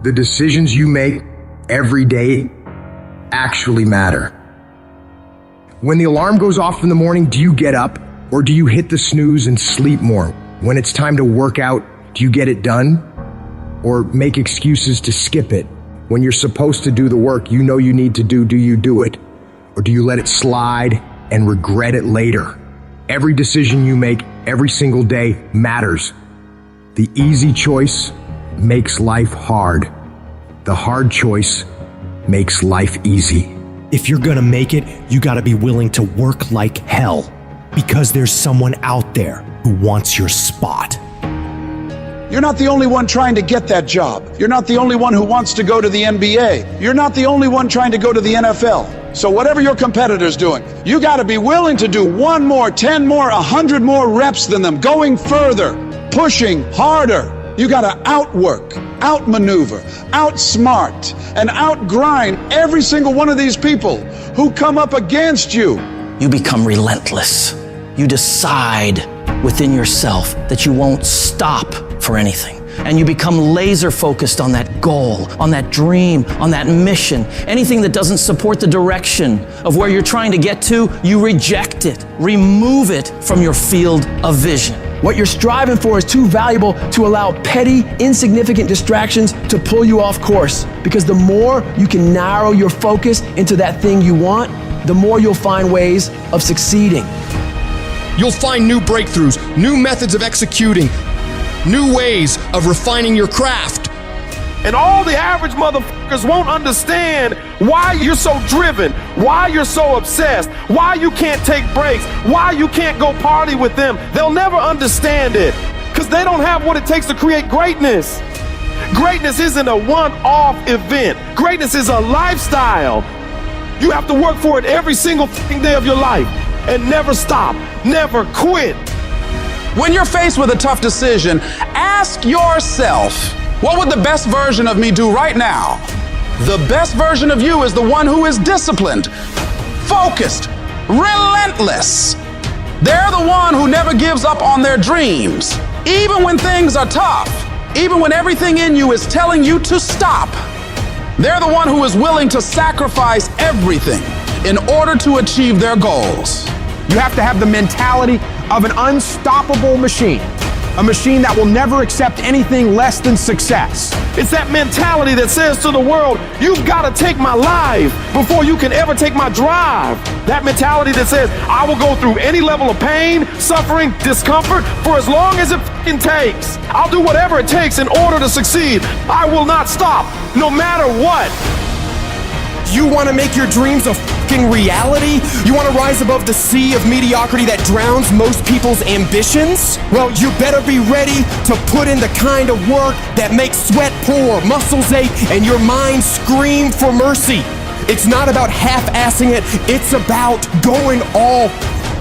The decisions you make every day actually matter. When the alarm goes off in the morning, do you get up or do you hit the snooze and sleep more? When it's time to work out, do you get it done or make excuses to skip it? When you're supposed to do the work you know you need to do you do it? Or do you let it slide and regret it later? Every decision you make every single day matters. The easy choice makes life hard. The hard choice makes life easy. If you're gonna make it, you gotta be willing to work like hell, because there's someone out there who wants your spot. You're not the only one trying to get that job. You're not the only one who wants to go to the NBA. You're not the only one trying to go to the NFL. So whatever your competitor's doing, you gotta be willing to do 1 more, 10 more, 100 more reps than them, going further, pushing harder. You gotta outwork, outmaneuver, outsmart, and outgrind every single one of these people who come up against you. You become relentless. You decide within yourself that you won't stop for anything. And you become laser focused on that goal, on that dream, on that mission. Anything that doesn't support the direction of where you're trying to get to, you reject it, remove it from your field of vision. What you're striving for is too valuable to allow petty, insignificant distractions to pull you off course. Because the more you can narrow your focus into that thing you want, the more you'll find ways of succeeding. You'll find new breakthroughs, new methods of executing, new ways of refining your craft. And all the average motherfuckers won't understand why you're so driven, why you're so obsessed, why you can't take breaks, why you can't go party with them. They'll never understand it because they don't have what it takes to create greatness. Greatness isn't a one-off event. Greatness is a lifestyle. You have to work for it every single fucking day of your life and never stop, never quit. When you're faced with a tough decision, ask yourself, what would the best version of me do right now? The best version of you is the one who is disciplined, focused, relentless. They're the one who never gives up on their dreams. Even when things are tough, even when everything in you is telling you to stop, they're the one who is willing to sacrifice everything in order to achieve their goals. You have to have the mentality of an unstoppable machine. A machine that will never accept anything less than success. It's that mentality that says to the world, you've got to take my life before you can ever take my drive. That mentality that says, I will go through any level of pain, suffering, discomfort for as long as it fucking takes. I'll do whatever it takes in order to succeed. I will not stop, no matter what. You want to make your dreams a fucking reality? You want to rise above the sea of mediocrity that drowns most people's ambitions? Well, you better be ready to put in the kind of work that makes sweat pour, muscles ache, and your mind scream for mercy. It's not about half-assing it, it's about going all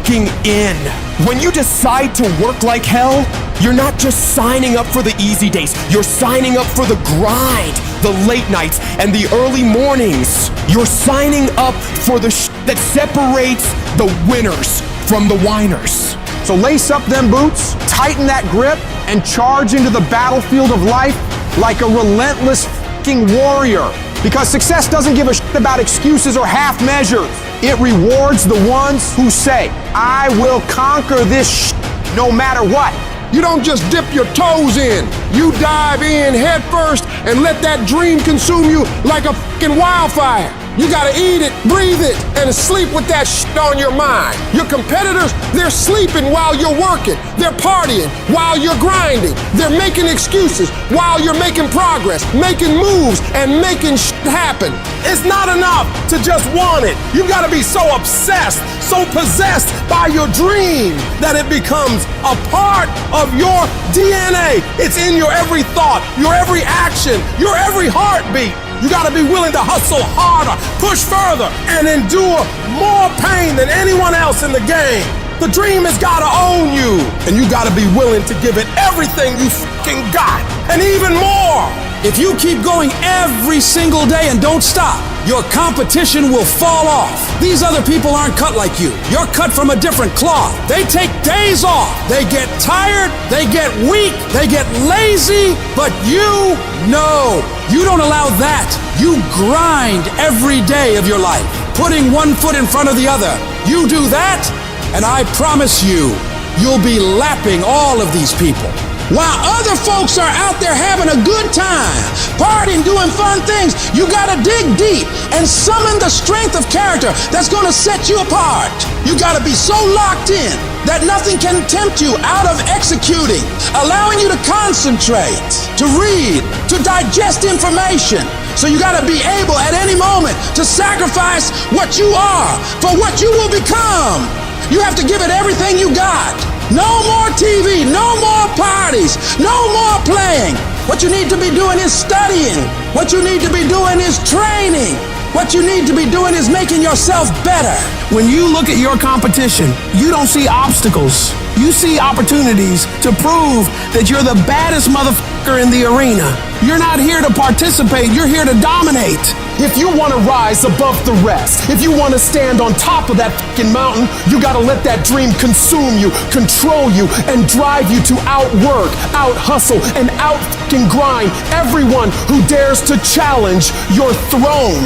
fucking in. When you decide to work like hell, you're not just signing up for the easy days, you're signing up for the grind, the late nights, and the early mornings. You're signing up for the that separates the winners from the whiners. So lace up them boots, tighten that grip, and charge into the battlefield of life like a relentless fucking warrior. Because success doesn't give a shit about excuses or half measures. It rewards the ones who say, I will conquer this shit no matter what. You don't just dip your toes in. You dive in head first and let that dream consume you like a fucking wildfire. You gotta eat it, breathe it, and sleep with that shit on your mind. Your competitors, they're sleeping while you're working. They're partying while you're grinding. They're making excuses while you're making progress, making moves, and making shit happen. It's not enough to just want it. You gotta be so obsessed, so possessed by your dream that it becomes a part of your DNA. It's in your every thought, your every action, your every heartbeat. You gotta be willing to hustle harder, push further, and endure more pain than anyone else in the game. The dream has gotta own you, and you gotta be willing to give it everything you fucking got, and even more. If you keep going every single day and don't stop, your competition will fall off. These other people aren't cut like you. You're cut from a different cloth. They take days off. They get tired. They get weak. They get lazy. But you know, you don't allow that. You grind every day of your life, putting one foot in front of the other. You do that, and I promise you, you'll be lapping all of these people. While other folks are out there having a good time, partying, doing fun things, you gotta dig deep and summon the strength of character that's gonna set you apart. You gotta be so locked in that nothing can tempt you out of executing, allowing you to concentrate, to read, to digest information. So you gotta be able at any moment to sacrifice what you are for what you will become. You have to give it everything you got. No more TV, no more parties, no more playing. What you need to be doing is studying. What you need to be doing is training. What you need to be doing is making yourself better. When you look at your competition, you don't see obstacles. You see opportunities to prove that you're the baddest motherfucker in the arena. You're not here to participate, you're here to dominate. If you want to rise above the rest, if you want to stand on top of that fucking mountain, you got to let that dream consume you, control you, and drive you to outwork, out-hustle, and out-fucking grind everyone who dares to challenge your throne.